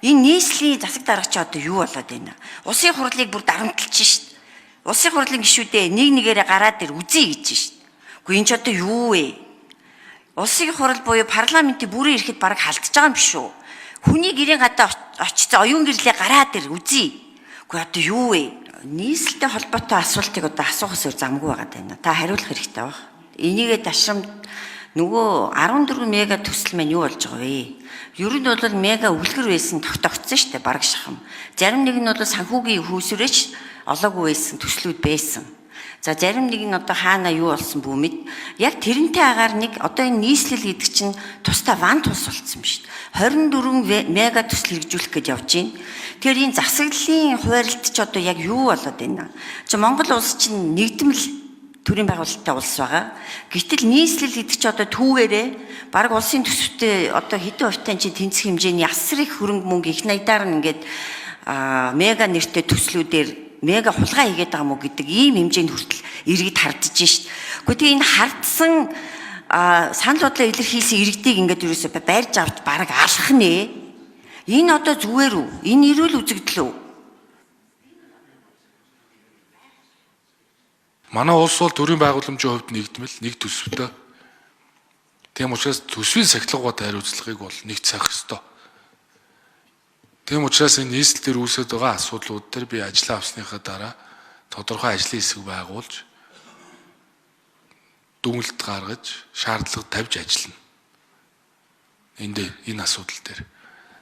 Энэ нийслэлийн засаг дарга чи одоо юу болоод байна? Улсын хурлыг бүр дарамтлж шít. Улсын хурлын гишүүдээ нэг нэгээрээ гараад ир үзье гэж шít. Гэхдээ энэ ч одоо юу вэ? Улсын хурал буюу парламентын бүрэн ирэхэд бараг халдж байгаа юм биш үү? Хүний гэрийн гадаа очицсан оюун гэрлээ гараад ир үзье. Гэхдээ одоо юу вэ? Нийслэлтэй холбоотой асуултыг одоо асуухаас өөр замгүй байгаа даа. Та хариулах хэрэгтэй баг. Энийгээ дашрамд нөгөө 14 мега төсөл маань юу болж байгаа вэ? Ер нь бол мега үлгэр байсан тогтогдсон шүү дээ, бараг шахам. Зарим нэг нь бол санхүүгийн хөөсөрөөч олоогүй байсан төслүүд байсан. За зарим нэг нь одоо хаана юу болсон бүү мэд. Яг тэрнтэй агаар нэг одоо энэ нийслэл гэдэг чинь тусдаа ван тус болсон юм шүү дээ. 24 мега төсөл хэрэгжүүлэх гэж явж байна. Тэгэхээр энэ засаглалын хуваарлт ч одоо яг юу болоод байна? Монгол улс чинь нэгдмэл төрийн байгуулалттай улс байгаа. Гэтэл нийслэл гэдэг чи одоо түүгээрээ баг улсын төсөвтэй одоо хэдэн хувьтай чи тэнцэх хэмжээний асар их хөрөнгө мөнгө их найдаар нь ингээд мега нэртэй төслүүдээр мега хулгай хийгээд байгаа мó гэдэг ийм хэмжээнд хүртэл иргэд хардж шít. Гэхдээ энэ хардсан санал бодлоо илэрхийлсэн иргэдийг ингээд ерөөсөй барьж авч бараг алах нэ. Энэ одоо зүгээр үү? Энэ эрүүл үзэгдэл үү? Манай улс бол төрийн байгууламжийн хувьд нэгдмэл, нэг төсөвтэй. Тийм учраас төсвийн сахилгаатай хариуцлагыг бол нэгт сахих ёстой. Тийм учраас энэ нийслэлээр үүсэж байгаа асуудлууд дээр би ажиллаа авсныхаа дараа тодорхой ажлын хэсэг байгуулж дүгнэлт гаргаж, шаардлага тавьж ажиллана. Энэ асуудал дээр.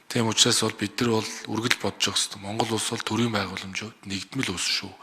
Тийм учраас бол бид нар бол үргэлж бодож байгаа хэвээр Монгол улс бол төрийн байгууламжийн хувьд нэгдмэл улс шүү.